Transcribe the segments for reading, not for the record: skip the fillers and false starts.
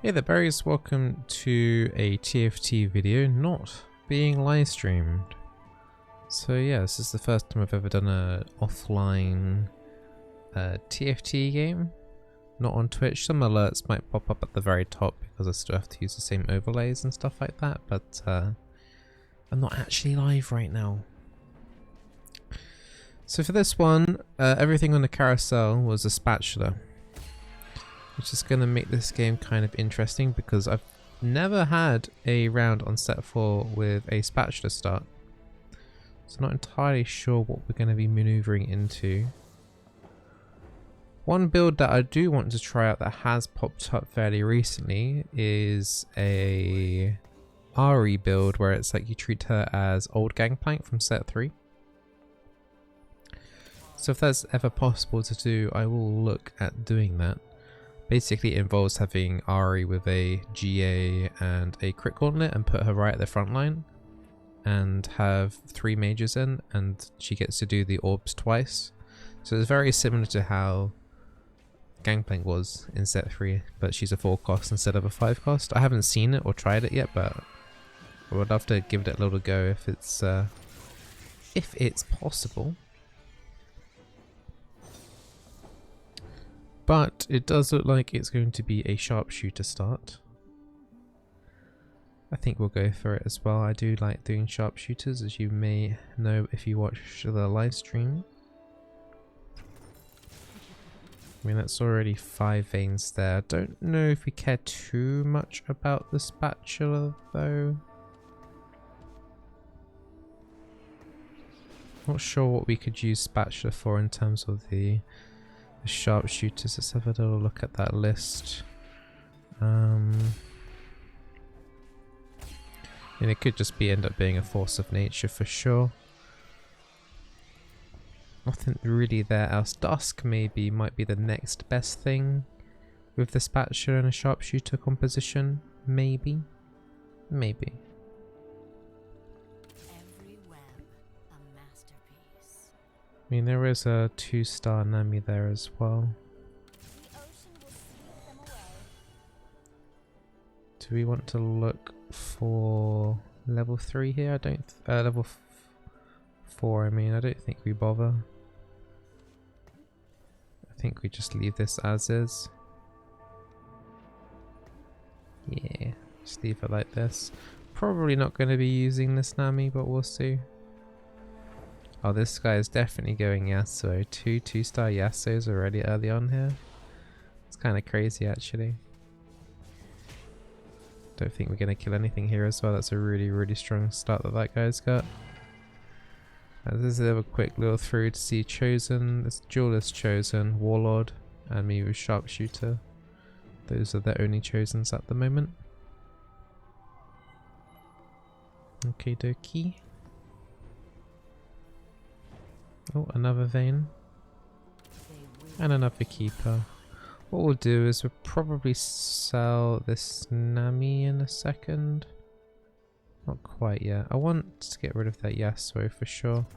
Hey there berries, welcome to a TFT video not being live streamed. So yeah, this is the first time I've ever done a offline TFT game, not on Twitch. Some alerts might pop up at the very top because I still have to use the same overlays and stuff like that, but I'm not actually live right now. So for this one, everything on the carousel was a spatula, which is going to make this game kind of interesting because I've never had a round on set 4 with a spatula start. So not entirely sure what we're going to be maneuvering into. One build that I do want to try out that has popped up fairly recently is a Ari build where it's like you treat her as old Gangplank from set 3. So if that's ever possible to do, I will look at doing that. Basically, it involves having Ari with a GA and a crit gauntlet and put her right at the front line and have 3 mages in, and she gets to do the orbs twice. So it's very similar to how Gangplank was in set 3, but she's a 4 cost instead of a 5 cost. I haven't seen it or tried it yet, but I would love to give it a little go if it's possible. But it does look like it's going to be a Sharpshooter start. I think we'll go for it as well. I do like doing Sharpshooters, as you may know if you watch the live stream. I mean, that's already 5 veins there. I don't know if we care too much about the spatula though. Not sure what we could use spatula for in terms of the Sharpshooters. Let's have a little look at that list. And it could just end up being a force of nature for sure. Nothing really there else. Dusk might be the next best thing with the spatula and a Sharpshooter composition. Maybe. I mean, there is a 2-star Nami there as well. Do we want to look for level 3 here? I don't. Level 4. I mean, I don't think we bother. I think we just leave this as is. Yeah, just leave it like this. Probably not going to be using this Nami, but we'll see. Oh, this guy is definitely going Yasuo. 2-star Yasuos already early on here. It's kind of crazy actually. Don't think we're going to kill anything here as well. That's a really strong start that guy's got. This is a quick little through to see Chosen. This Duelist Chosen, Warlord, and me with Sharpshooter. Those are the only Chosens at the moment. Okie dokie. Oh, another vein. And another keeper. What we'll do is we'll probably sell this Nami in a second. Not quite yet. I want to get rid of that Yasuo for sure.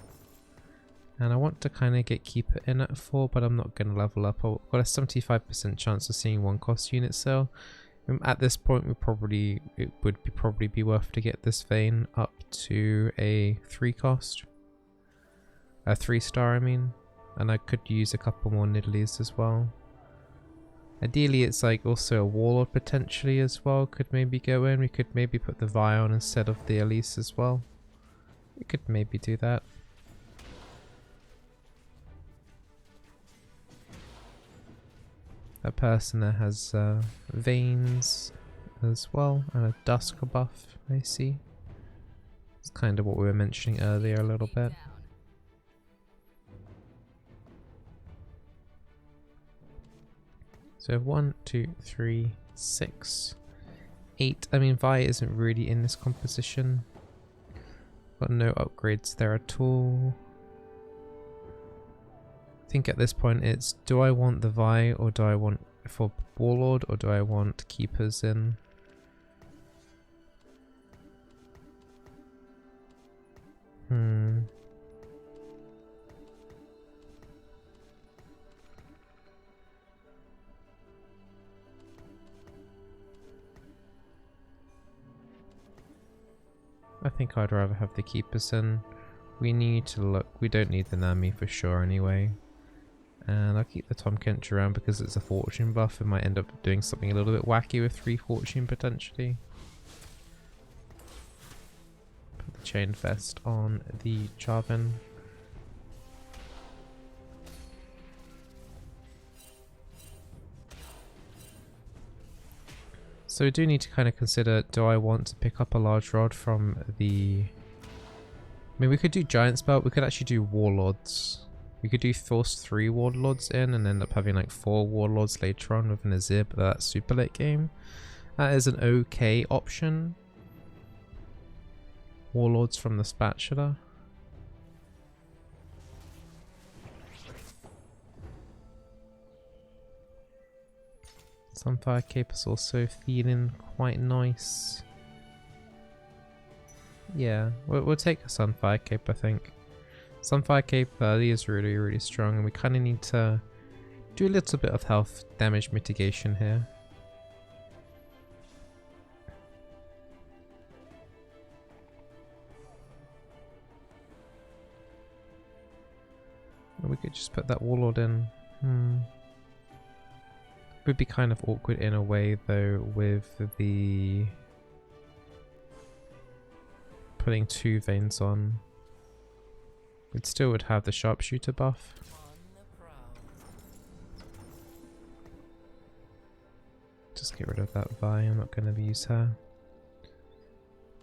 And I want to kind of get keeper in at 4, but I'm not going to level up. I've got a 75% chance of seeing 1 cost unit sale. At this point, it would probably be worth to get this vein up to a 3 cost. A 3-star, I mean, and I could use a couple more Nidalees as well. Ideally, it's like also a Warlord potentially as well. Could maybe go in. We could maybe put the Vi on instead of the Elise as well. We could maybe do that. That person there has veins as well, and a dusk buff. I see. It's kind of what we were mentioning earlier a little bit. So 1, 2, 3, 6, 8. I mean, Vi isn't really in this composition. Got no upgrades there at all. I think at this point it's, do I want the Vi or do I want for Warlord or do I want keepers in? I think I'd rather have the keepers in. We need to look. We don't need the Nami for sure anyway. And I'll keep the Tom Kench around because it's a fortune buff. It might end up doing something a little bit wacky with 3 fortune potentially. Put the chain vest on the Jarvan. So we do need to kind of consider, do I want to pick up a large rod from the... I mean, we could do Giant's Belt, we could actually do Warlords. We could do force 3 Warlords in and end up having like 4 Warlords later on with an Azir, but that's super late game. That is an okay option. Warlords from the Spatula. Sunfire Cape is also feeling quite nice. Yeah, we'll take a Sunfire Cape, I think. Sunfire Cape early is really, really strong, and we kind of need to do a little bit of health damage mitigation here. And we could just put that Warlord in. Would be kind of awkward in a way though with the putting 2 veins on. It still would have the Sharpshooter buff. Just get rid of that Vi, I'm not going to use her.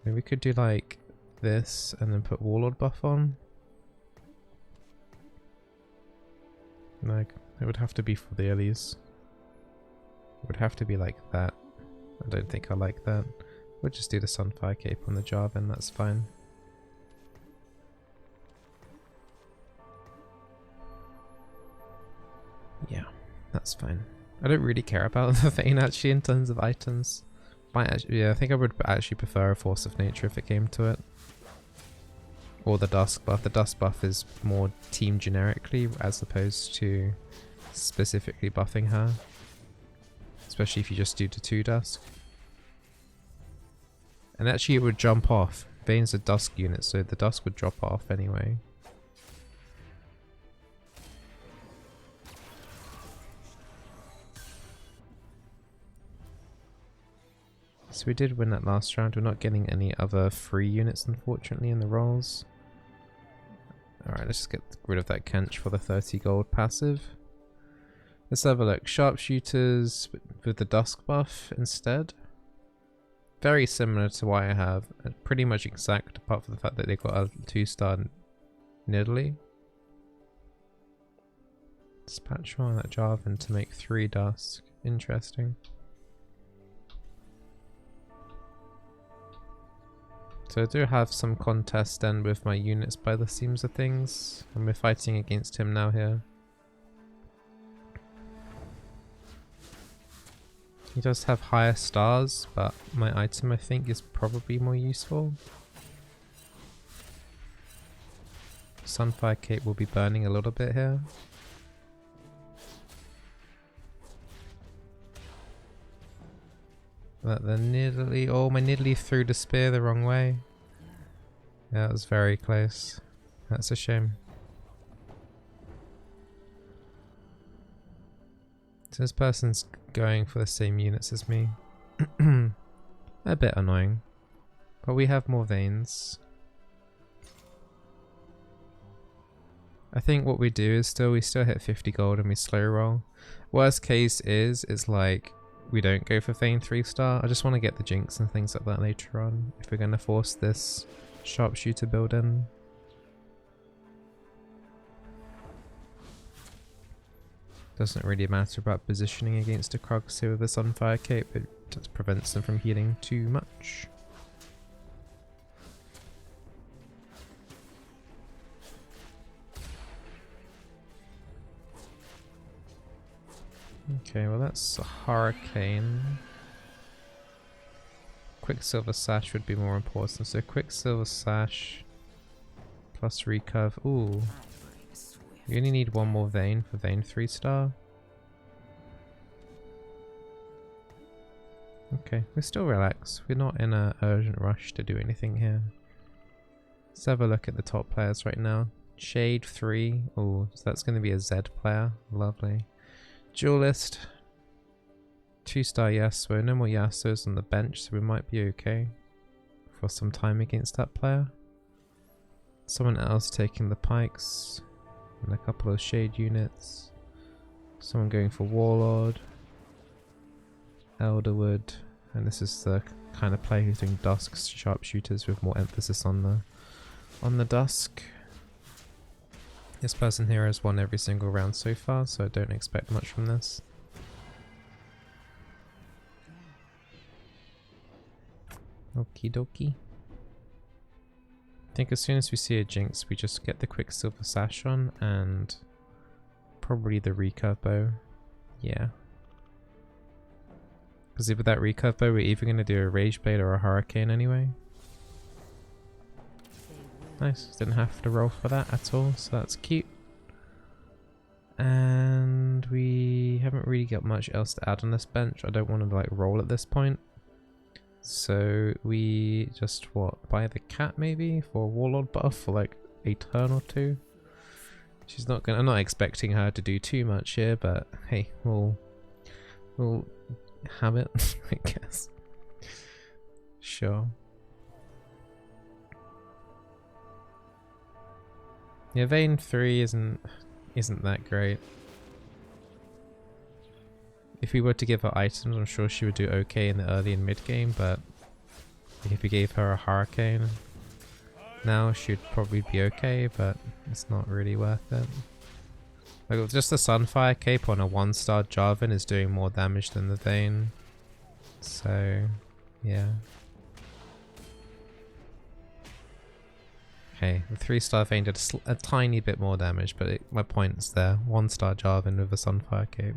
Maybe we could do like this and then put Warlord buff on. Like, it would have to be for the earlies. It would have to be like that. I don't think I like that. We'll just do the Sunfire Cape on the Jarvan, that's fine. Yeah, that's fine. I don't really care about the Vayne actually in terms of items. Might actually, yeah, I think I would actually prefer a Force of Nature if it came to it. Or the Dusk buff. The Dusk buff is more team generically as opposed to specifically buffing her. Especially if you just do the 2 Dusk. And actually it would jump off. Vayne's a Dusk unit, so the Dusk would drop off anyway. So we did win that last round. We're not getting any other free units unfortunately in the rolls. Alright, let's just get rid of that Kench for the 30 gold passive. Let's have a look. Sharpshooters with the Dusk buff instead. Very similar to what I have. Pretty much exact apart from the fact that they got a 2-star Nidalee. Dispatch on that Jarvan to make 3 Dusk. Interesting. So I do have some contest then with my units by the seams of things. And we're fighting against him now here. He does have higher stars, but my item I think is probably more useful. Sunfire Cape will be burning a little bit here. But the Nidalee, oh my Nidalee threw the spear the wrong way. Yeah, it was very close. That's a shame. So this person's going for the same units as me. A bit annoying. But we have more veins. I think what we do is we still hit 50 gold and we slow roll. Worst case is like we don't go for Vayne 3-star. I just want to get the Jinx and things like that later on if we're going to force this Sharpshooter build in. Doesn't really matter about positioning against a Krugs here with the Sunfire Cape, it just prevents them from healing too much. Okay, well that's a Hurricane. Quicksilver Sash would be more important, so Quicksilver Sash plus Recurve. Ooh. You only need 1 more Vayne for Vayne 3-star. Okay, we're still relaxed. We're not in an urgent rush to do anything here. Let's have a look at the top players right now. Shade 3. Oh, so that's going to be a Z player. Lovely. Duelist. 2-star Yasuo. No more Yasuos on the bench, so we might be okay for some time against that player. Someone else taking the pikes. And a couple of shade units. Someone going for Warlord. Elderwood. And this is the kind of player who's doing Dusk's Sharpshooters with more emphasis on the Dusk. This person here has won every single round so far, so I don't expect much from this. Okie dokie. I think as soon as we see a Jinx, we just get the Quicksilver Sash on and probably the recurve bow. Yeah. Because with that recurve bow, we're either going to do a Rage Blade or a Hurricane anyway. Nice, didn't have to roll for that at all, so that's cute. And we haven't really got much else to add on this bench. I don't want to like roll at this point. So we just buy the cat maybe for a Warlord buff for like a turn or two. She's not gonna. I'm not expecting her to do too much here, but hey, we'll have it, I guess. Sure. Yeah, Vayne 3 isn't that great. If we were to give her items, I'm sure she would do okay in the early and mid game, but if we gave her a Hurricane now, she'd probably be okay, but it's not really worth it. Like, just the Sunfire Cape on a 1-star Jarvan is doing more damage than the Vayne. So, yeah. Okay, the 3-star Vayne did a tiny bit more damage, but my point's there. 1-star Jarvan with a Sunfire Cape.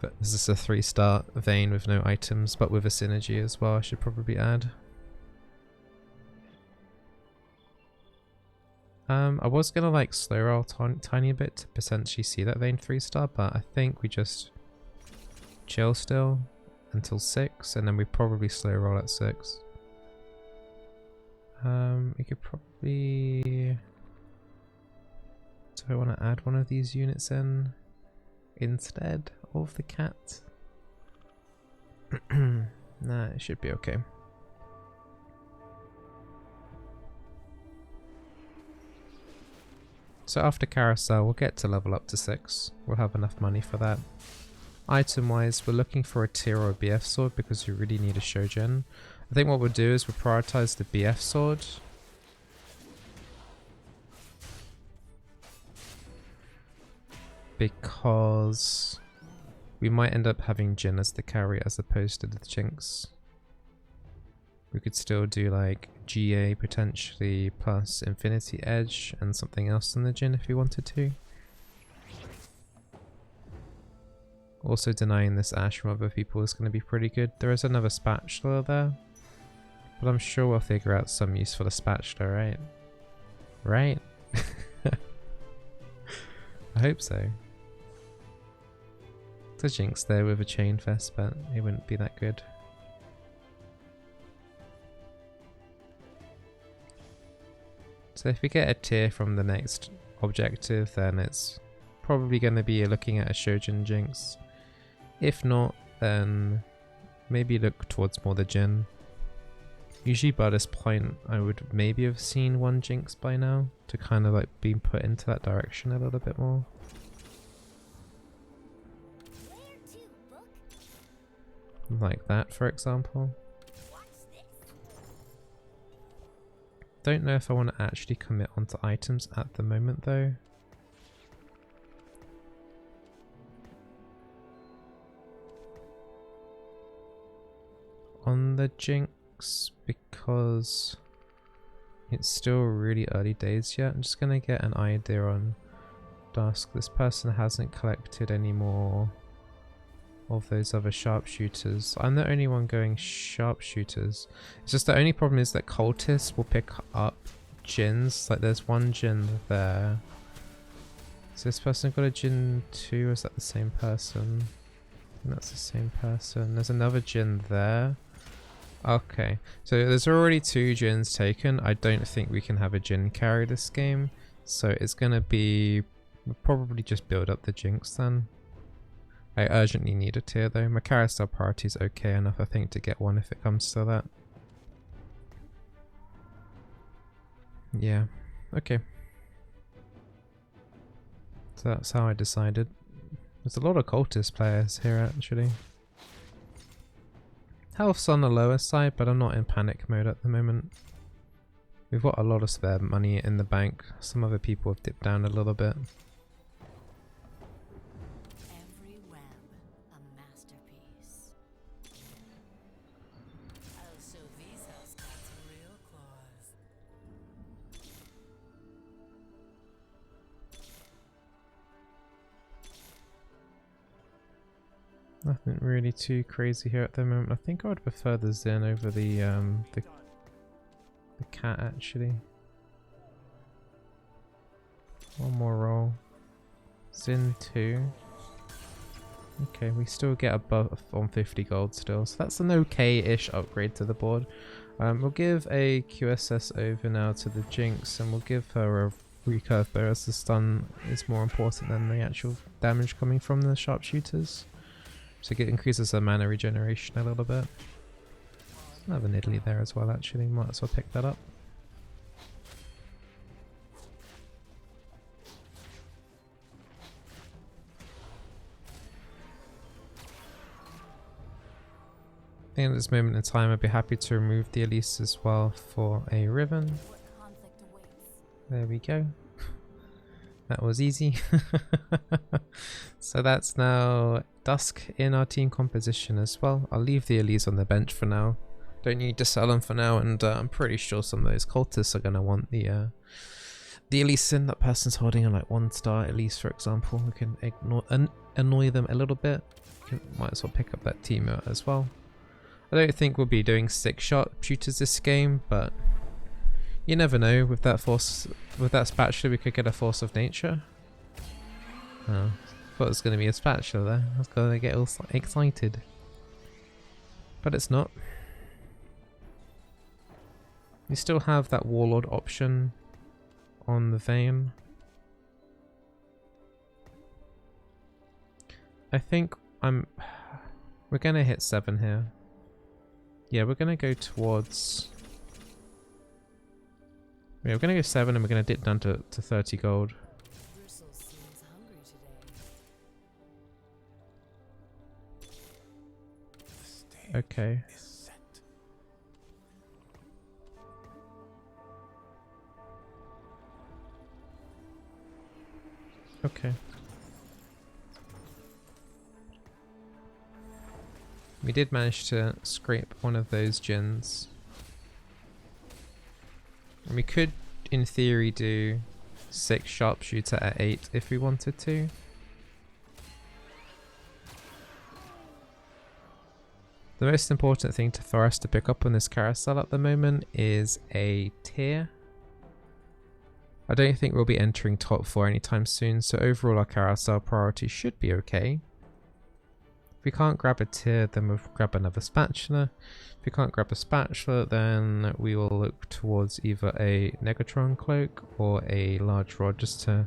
But this is a 3-star Vayne with no items, but with a synergy as well, I should probably add. I was gonna like slow roll tiny bit to potentially see that Vayne 3-star, but I think we just chill still until 6, and then we probably slow roll at 6. We could probably... Do I want to add one of these units in instead of the cat? Nah, it should be okay. So after Carousel, we'll get to level up to 6. We'll have enough money for that. Item wise, we're looking for a tier or a BF sword because we really need a Shojin. I think what we'll do is we'll prioritize the BF sword. Because we might end up having Jhin as the carry as opposed to the Jinx. We could still do like GA potentially plus Infinity Edge and something else in the Jhin if we wanted to. Also denying this Ashe from other people is going to be pretty good. There is another spatula there. But I'm sure we'll figure out some use for the spatula, right? Right? I hope so. There's a Jinx there with a chain fest, but it wouldn't be that good. So if we get a tier from the next objective, then it's probably going to be looking at a Shojin Jinx. If not, then maybe look towards more the Jhin. Usually by this point I would maybe have seen one Jinx by now to kind of like be put into that direction a little bit more. Like that, for example. Don't know if I want to actually commit onto items at the moment though. On the Jinx, because it's still really early days yet. I'm just gonna get an idea on Dusk. This person hasn't collected any more of those other sharpshooters. I'm the only one going sharpshooters. It's just the only problem is that cultists will pick up Jins. Like there's one Jin there. So this person got a Jin too, or is that the same person? I think that's the same person. There's another Jin there. Okay, so there's already 2 Jins taken. I don't think we can have a Jin carry this game. So it's going to be... We'll probably just build up the Jinx then. I urgently need a tier though. My carousel priority is okay enough, I think, to get one if it comes to that. Yeah, okay. So that's how I decided. There's a lot of cultist players here actually. Health's on the lower side, but I'm not in panic mode at the moment. We've got a lot of spare money in the bank. Some other people have dipped down a little bit. Every web, a masterpiece. Oh, so these house got some real claws. Nothing really too crazy here at the moment. I think I would prefer the Zen over the cat actually. One more roll. Zen 2. Okay, we still get a buff on 50 gold still, so that's an okay-ish upgrade to the board. We'll give a QSS over now to the Jinx, and we'll give her a recurve bow as the stun is more important than the actual damage coming from the Sharpshooters. So it increases her mana regeneration a little bit. Another Nidalee there as well actually, might as well pick that up. I think at this moment in time I'd be happy to remove the Elise as well for a Riven. There we go. That was easy. So that's now Dusk in our team composition as well. I'll leave the Elise on the bench for now. Don't need to sell them for now, and I'm pretty sure some of those cultists are going to want the Elise in. That person's holding a like 1-star Elise, for example. We can annoy them a little bit. Might as well pick up that team out as well. I don't think we'll be doing 6 Sharpshooters this game, but you never know. With that spatula, we could get a force of nature. Oh, thought it was going to be a spatula there. I was going to get all excited, but it's not. We still have that warlord option on the Vayne. I think we're going to hit 7 here. Yeah, we're going to go towards... Yeah, we're going to go 7 and we're going to dip down to 30 gold. Okay. Okay. We did manage to scrape one of those Jins. And we could, in theory, do 6 Sharpshooter at 8 if we wanted to. The most important thing for us to pick up on this carousel at the moment is a tier. I don't think we'll be entering top 4 anytime soon, so overall our carousel priority should be okay. If we can't grab a tier, then we'll grab another spatula. If we can't grab a spatula, then we will look towards either a Negatron cloak or a large rod just to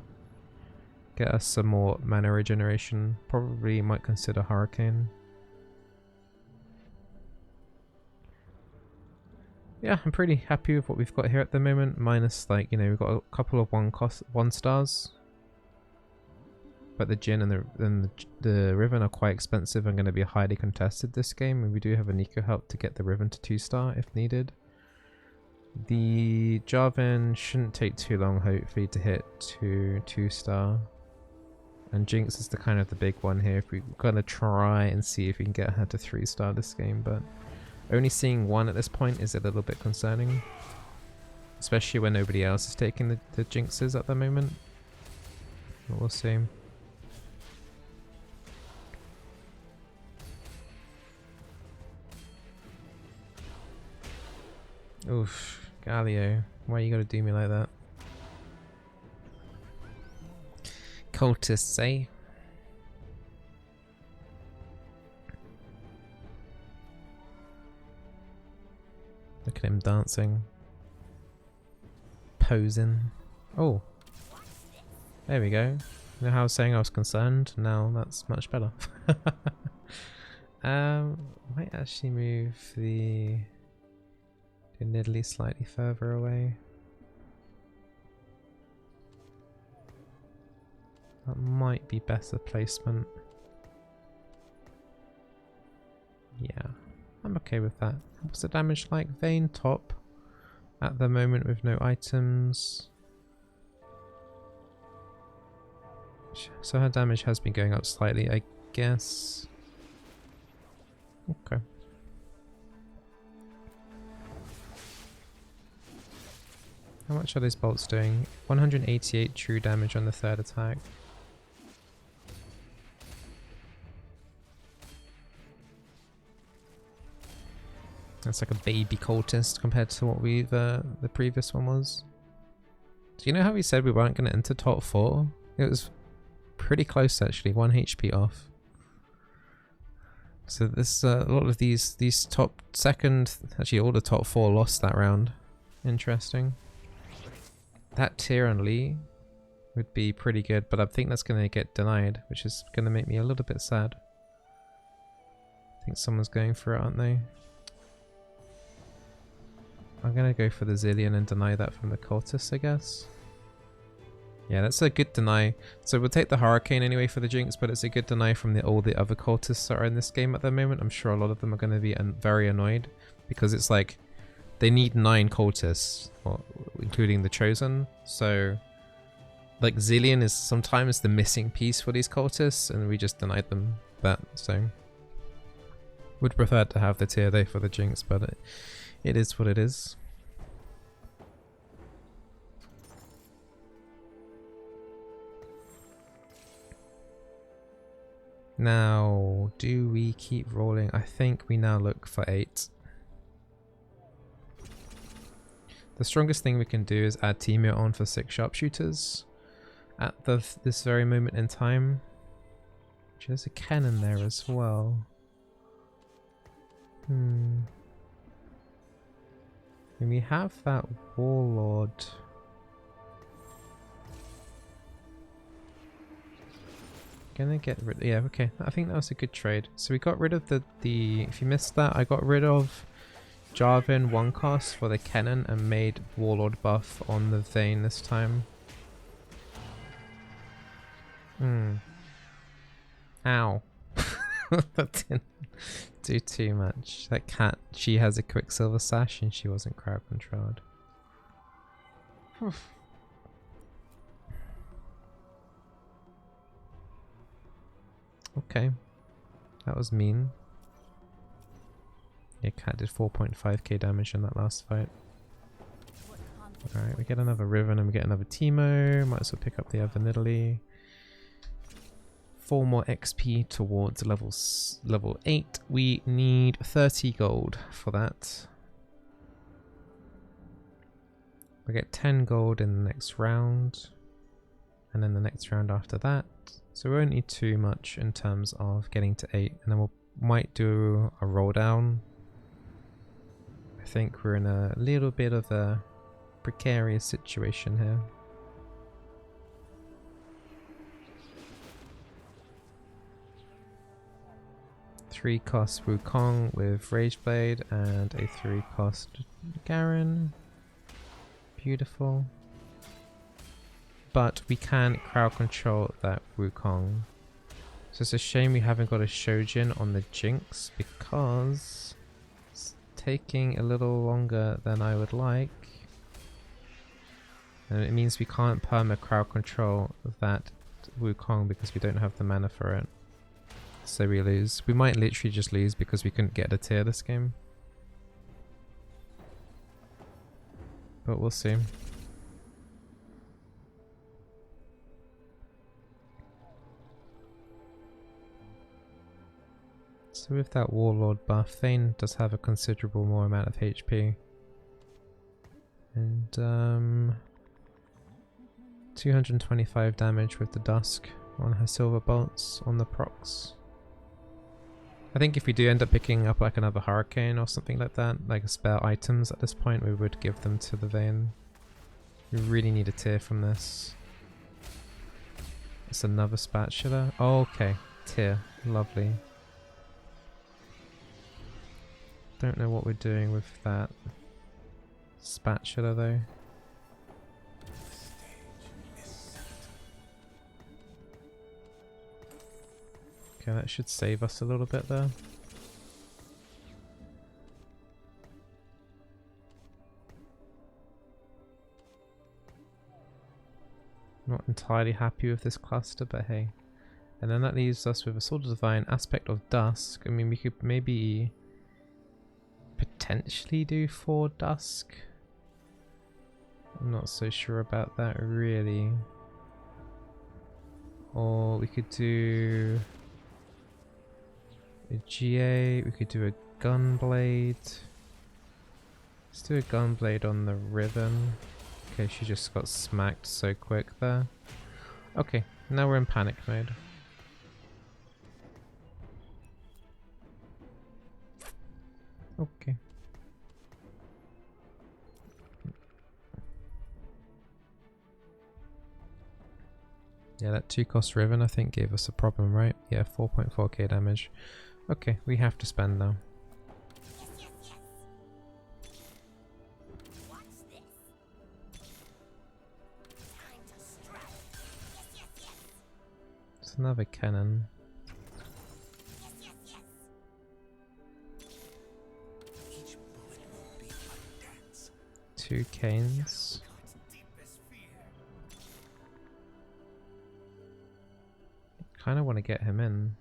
get us some more mana regeneration. Probably might consider Hurricane. Yeah, I'm pretty happy with what we've got here at the moment, minus like, you know, we've got a couple of 1 stars. But the Jin and the Riven are quite expensive and going to be highly contested this game, and we do have a Nico help to get the Riven to 2-star if needed. The Jarvan shouldn't take too long, hopefully, to hit to 2-star. And Jinx is the kind of the big one here. If we're going to try and see if we can get her to 3-star this game, but only seeing 1 at this point is a little bit concerning. Especially when nobody else is taking the Jinxes at the moment. But we'll see. Oof, Galio, why you gotta do me like that? Cultists, eh? Look at him dancing. Posing. Oh. There we go. You know how I was saying I was concerned? Now that's much better. Might actually move the Nidalee slightly further away. That might be better placement. Yeah, I'm okay with that. What's the damage like? Vayne top at the moment with no items. So her damage has been going up slightly, I guess. Okay. How much are those bolts doing? 188 true damage on the third attack. That's like a baby cultist compared to what the previous one was. Do you know how we said we weren't going to enter top 4? It was pretty close actually, 1 HP off. So this a lot of these top second, actually all the top 4 lost that round. Interesting. That tier on Lee would be pretty good, but I think that's going to get denied, which is going to make me a little bit sad. I think someone's going for it, aren't they? I'm going to go for the Zillion and deny that from the cultists, I guess. Yeah, that's a good deny. So we'll take the Hurricane anyway for the Jinx, but it's a good deny from all the other cultists that are in this game at the moment. I'm sure a lot of them are going to be very annoyed because it's like they need 9 cultists, including the Chosen. So like Zillion is sometimes the missing piece for these cultists, and we just denied them that. So would prefer to have the tier though for the Jinx, but it is what it is. Now, do we keep rolling? I think we now look for 8. The strongest thing we can do is add Teamfight on for 6 Sharpshooters at this very moment in time. There's a cannon there as well. And we have that Warlord. Gonna get rid. Yeah, okay. I think that was a good trade. So we got rid of the. If you missed that, I got rid of Jarvan 1 cost for the cannon and made Warlord buff on the Vayne this time. Ow. That didn't do too much. That cat, she has a Quicksilver Sash and she wasn't crowd controlled. Okay. That was mean. Yeah, cat did 4.5k damage in that last fight. Alright, we get another Riven and we get another Teemo. Might as well pick up the other Nidalee. 4 more XP towards level 8. We need 30 gold for that. We get 10 gold in the next round. And then the next round after that. So we won't need too much in terms of getting to 8. And then might do a roll down. I think we're in a little bit of a precarious situation here. Three cost Wukong with Rageblade and a 3 cost Garen. Beautiful. But we can crowd control that Wukong. So it's a shame we haven't got a Shojin on the Jinx because it's taking a little longer than I would like. And it means we can't perma crowd control that Wukong because we don't have the mana for it. So we lose. We might literally just lose because we couldn't get a tier this game. But we'll see. So with that Warlord buff, Vayne does have a considerable more amount of HP. And 225 damage with the Dusk on her silver bolts on the procs. I think if we do end up picking up like another hurricane or something like that, like spare items at this point, we would give them to the vein. We really need a tier from this. It's another spatula. Oh, okay. Tier. Lovely. Don't know what we're doing with that spatula though. Okay, that should save us a little bit there. Not entirely happy with this cluster, but hey. And then that leaves us with a Sword of Divine, Aspect of Dusk. I mean, we could maybe potentially do 4 Dusk. I'm not so sure about that really. Or we could do a GA, we could do a Gunblade. Let's do a Gunblade on the Riven. Okay, she just got smacked so quick there. Okay, now we're in panic mode. Okay. Yeah, that 2-cost Riven I think gave us a problem, right? Yeah, 4.4k damage. Okay, we have to spend now. It's another cannon. 2 canes. Kind of want to get him in.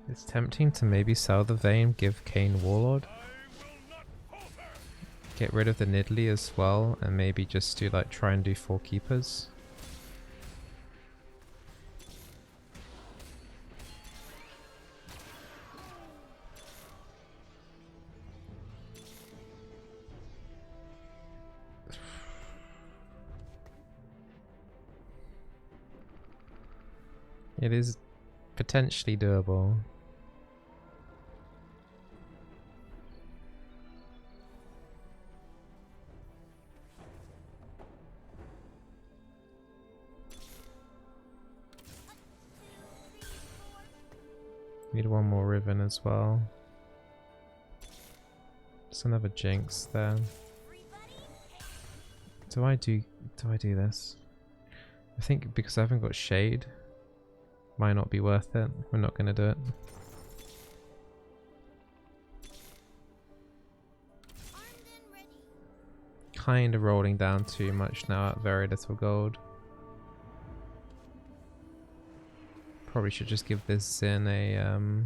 It's tempting to maybe sell the vein, give Kane Warlord. Get rid of the Nidalee as well, and maybe just do like try and do 4 keepers. It is potentially doable. Need one more Riven as well. Just another Jinx there. Do I do this? I think because I haven't got Shade, might not be worth it. We're not gonna do it. Kind of rolling down too much now at very little gold. Probably should just give this Zin a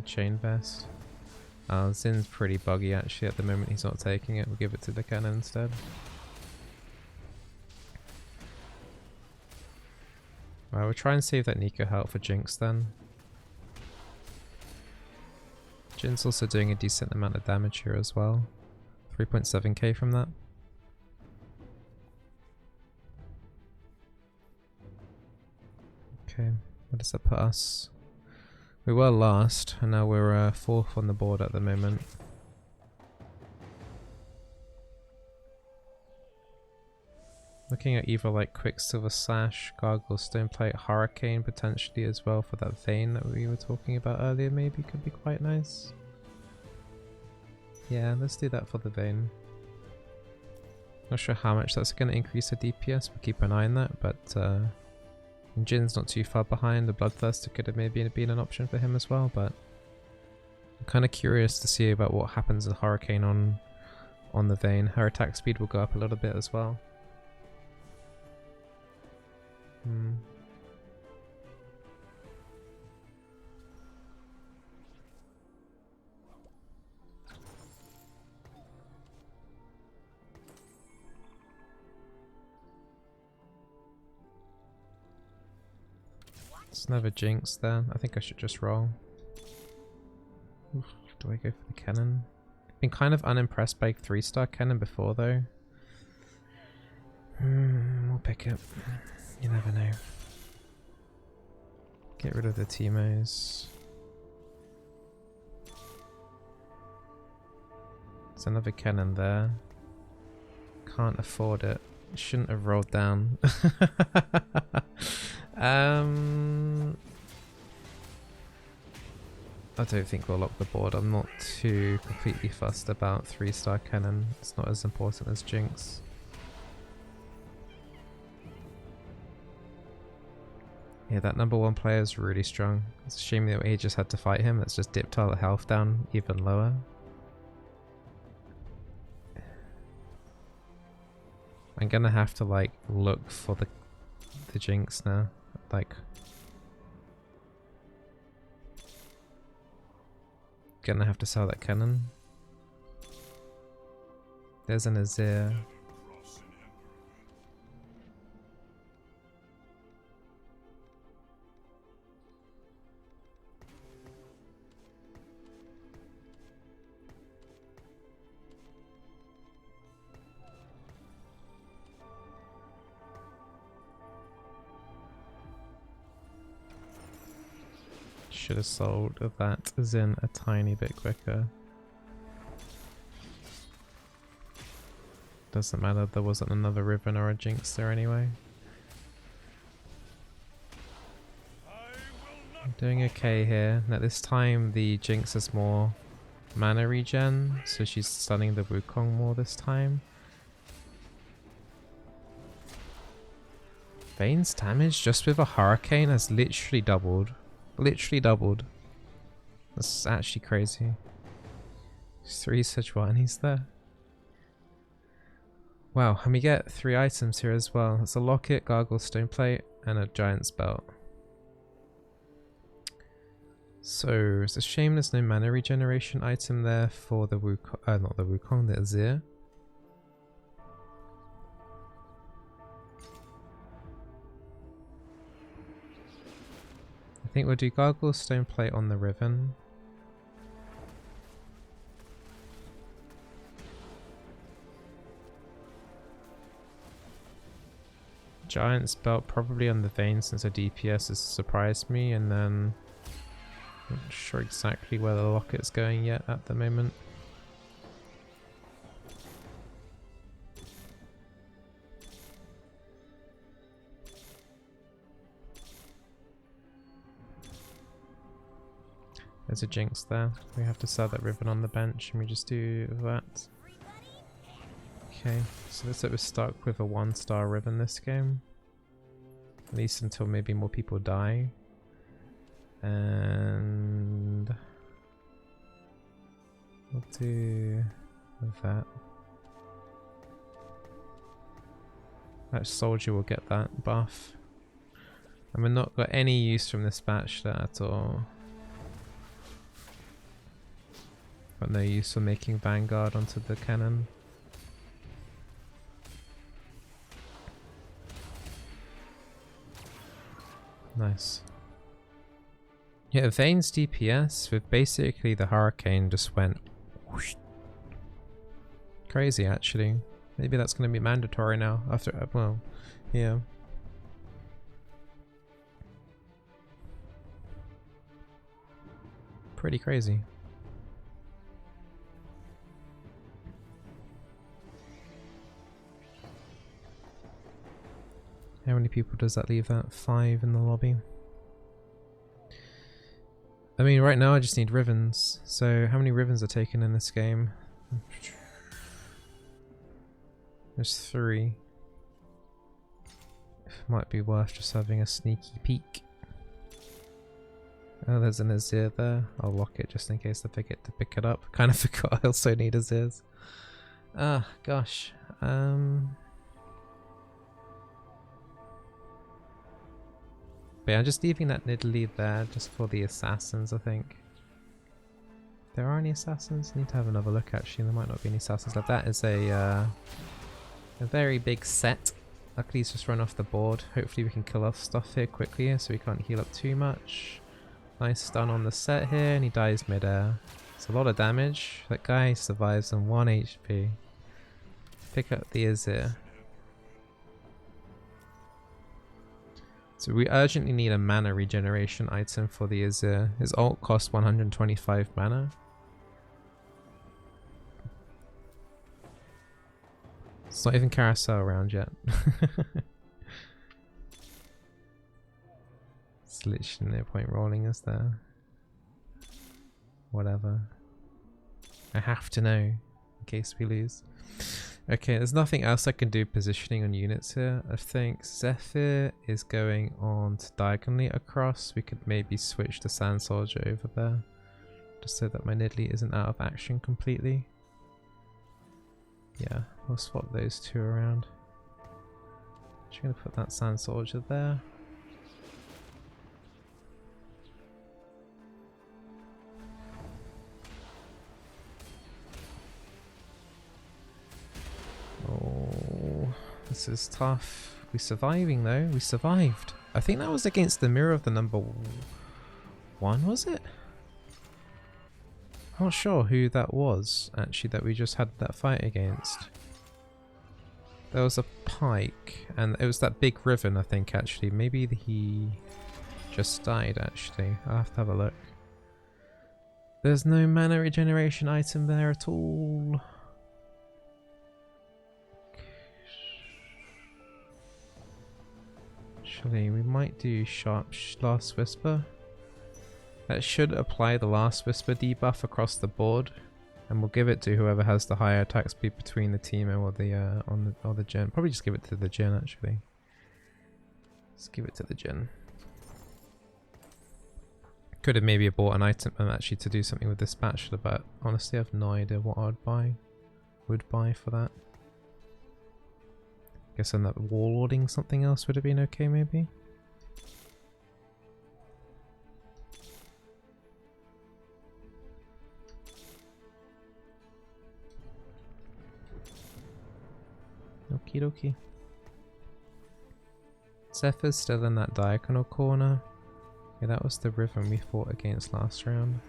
chain vest. Zin's pretty buggy actually at the moment. He's not taking it. We'll give it to the cannon instead. Right, we'll try and save that Nico health for Jinx then. Jin's also doing a decent amount of damage here as well. 3.7k from that. Okay, what does that put us? We were last, and now we're 4th on the board at the moment. Looking at either like Quicksilver Slash, Gargle, Stoneplate, Hurricane potentially as well for that vein that we were talking about earlier, maybe could be quite nice. Yeah, let's do that for the vein. Not sure how much that's going to increase the DPS, we'll keep an eye on that, but Jin's not too far behind. The Bloodthirster could have maybe been an option for him as well, but I'm kind of curious to see about what happens with Hurricane on the vein. Her attack speed will go up a little bit as well. It's another Jinx there. I think I should just roll. Oof, do I go for the cannon? Been kind of unimpressed by 3-star cannon before though. We'll pick it. You never know. Get rid of the Teemos. There's another cannon there. Can't afford it. Shouldn't have rolled down. I don't think we'll lock the board. I'm not too completely fussed about 3-star cannon. It's not as important as Jinx. Yeah, that number 1 player is really strong. It's a shame that we just had to fight him. It's just dipped our health down even lower. I'm gonna have to like look for the Jinx now. Like, gonna have to sell that cannon. There's an Azir. Should have sold that Zin a tiny bit quicker. Doesn't matter, there wasn't another Riven or a Jinx there anyway. I'm doing okay here. Now this time the Jinx has more mana regen, so she's stunning the Wukong more this time. Vayne's damage just with a Hurricane has literally doubled. Literally doubled. That's actually crazy. There's 3 Sejuani's there. Wow, and we get 3 items here as well. It's a locket, gargle, stone plate, and a giant's belt. So it's a shame there's no mana regeneration item there for the Wukong, not the Wukong, the Azir. I think we'll do gargle, stone plate on the Riven. Giant's belt probably on the Vayne since her DPS has surprised me, and then not sure exactly where the locket's going yet at the moment. There's a Jinx there. We have to sell that Riven on the bench, and we just do that. Okay, so looks like we're stuck with a 1-star Riven this game. At least until maybe more people die. And we'll do that. That soldier will get that buff. And we've not got any use from this bachelor at all. Got no use for making Vanguard onto the cannon. Nice. Yeah, Vayne's DPS with basically the Hurricane just went whoosh. Crazy actually. Maybe that's going to be mandatory now after, well, yeah. Pretty crazy. How many people does that leave that? 5 in the lobby. I mean, right now I just need Rivens. So how many Rivens are taken in this game? There's 3. Might be worth just having a sneaky peek. Oh, there's an Azir there. I'll lock it just in case I forget to pick it up. Kind of forgot I also need Azirs. Ah, gosh. But yeah, I'm just leaving that Nidalee there just for the assassins, I think. If there are any assassins? I need to have another look actually. There might not be any assassins left. That is a very big set. Luckily he's just run off the board. Hopefully we can kill off stuff here quickly so we can't heal up too much. Nice stun on the set here, and he dies mid-air. It's a lot of damage. That guy survives on 1 HP. Pick up the Azir. So we urgently need a mana regeneration item for the Azir. His ult costs 125 mana. It's not even carousel around yet. It's literally no point rolling us there. Whatever. I have to know in case we lose. Okay, there's nothing else I can do positioning on units here. I think Zephyr is going on diagonally across. We could maybe switch the Sand Soldier over there. Just so that my Nidalee isn't out of action completely. Yeah, we'll swap those two around. Just gonna put that Sand Soldier there. Oh, this is tough. We're surviving though. We survived. I think that was against the mirror of the number 1, was it? I'm not sure who that was actually that we just had that fight against. There was a Pike and it was that big Riven, I think, actually. Maybe he just died actually. I'll have to have a look. There's no mana regeneration item there at all. Actually, we might do Last Whisper. That should apply the Last Whisper debuff across the board, and we'll give it to whoever has the higher attack speed between the team or the Jhin. Probably just give it to the Jhin actually. Let's give it to the Jhin. Could have maybe bought an item actually to do something with the spatula, but honestly I have no idea what I'd buy. Would buy for that. Guess on that warlording something else would have been okay maybe. Okie dokie. Zephyr's still in that diagonal corner. Yeah, that was the Riven we fought against last round.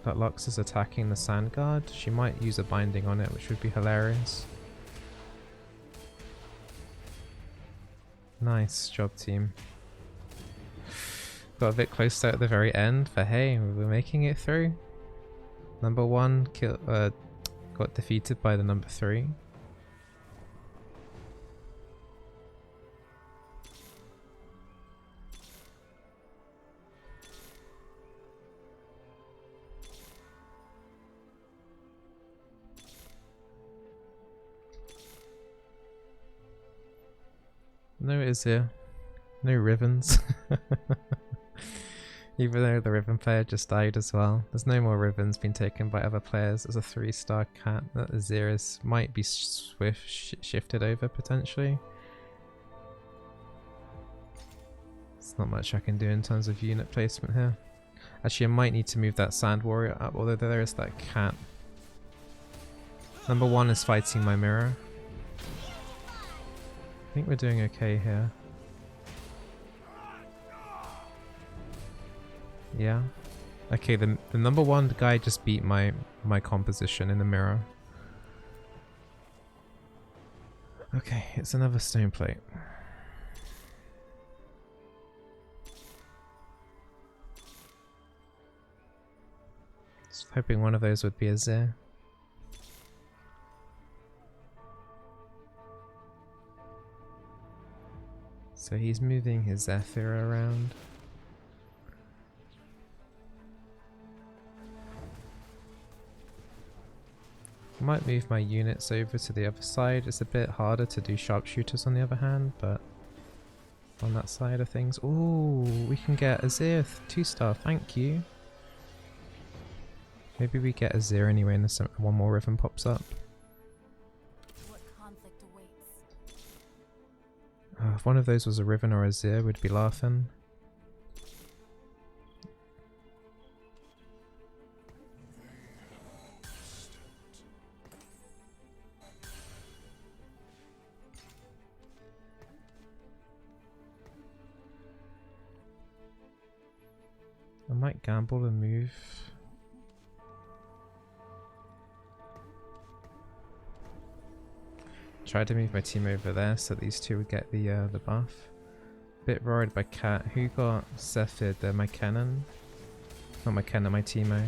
That Lux is attacking the Sand Guard. She might use a binding on it, which would be hilarious. Nice job, team. Got a bit close there at the very end, but hey, we're making it through. Number 1 got defeated by the number 3. No Azir. No Rivens. Even though the Riven player just died as well. There's no more Rivens being taken by other players. There's a 3-star cat that Azir might be shifted over potentially. There's not much I can do in terms of unit placement here. Actually, I might need to move that Sand Warrior up, although there is that cat. Number 1 is fighting my mirror. I think we're doing okay here. Yeah. Okay, the number 1 guy just beat my composition in the mirror. Okay, it's another stone plate. Just hoping one of those would be Azir. So he's moving his Zephyr around. I might move my units over to the other side. It's a bit harder to do sharpshooters on the other hand, but on that side of things. Ooh, we can get Azir 2-star, thank you. Maybe we get Azir anyway and one more Riven pops up. What conflict awaits? If one of those was a Riven or Azir, we'd be laughing. I might gamble and move. Try to move my team over there so these two would get the buff. Bit worried by Cat. Who got Cephid there? My cannon? Not my cannon, my Teemo.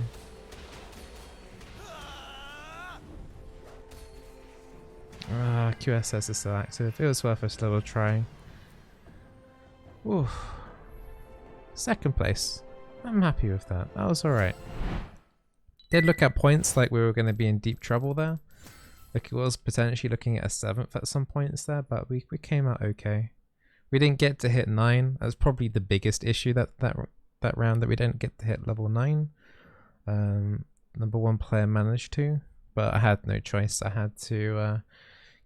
Ah, QSS is still active. It was worth a little try. Ooh. Second place. I'm happy with that. That was alright. Did look at points like we were going to be in deep trouble there. Like it was potentially looking at a 7th at some points there, but we came out okay. We didn't get to hit 9. That was probably the biggest issue that round, that we didn't get to hit level 9. Number 1 player managed to, but I had no choice. I had to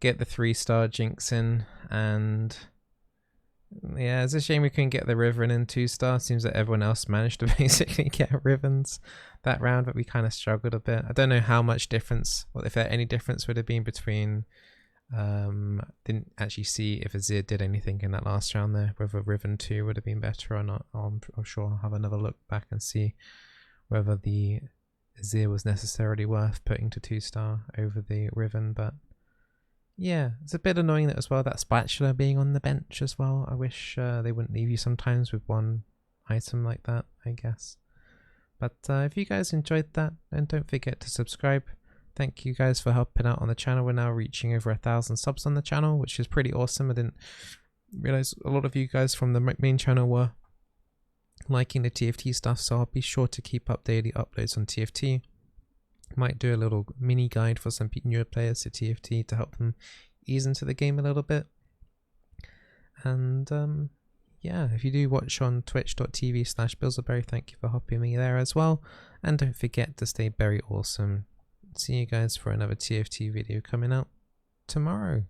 get the 3-star Jinx in, and yeah, it's a shame we couldn't get the Riven in 2-star. Seems that everyone else managed to basically get Rivens that round, but we kind of struggled a bit. I don't know how much difference, well, if there any difference would have been between, didn't actually see if Azir did anything in that last round there, whether Riven 2 would have been better or not. I'm sure I'll have another look back and see whether the Azir was necessarily worth putting to 2-star over the Riven, but yeah, it's a bit annoying that as well, that spatula being on the bench as well. I wish they wouldn't leave you sometimes with one item like that, I guess. But if you guys enjoyed that, then don't forget to subscribe. Thank you guys for helping out on the channel. We're now reaching over 1,000 subs on the channel, which is pretty awesome. I didn't realize a lot of you guys from the main channel were liking the TFT stuff, so I'll be sure to keep up daily uploads on TFT. Might do a little mini guide for some newer players to TFT to help them ease into the game a little bit. And yeah, if you do watch on twitch.tv/Billsberry, thank you for helping me there as well. And don't forget to stay very awesome. See you guys for another TFT video coming out tomorrow.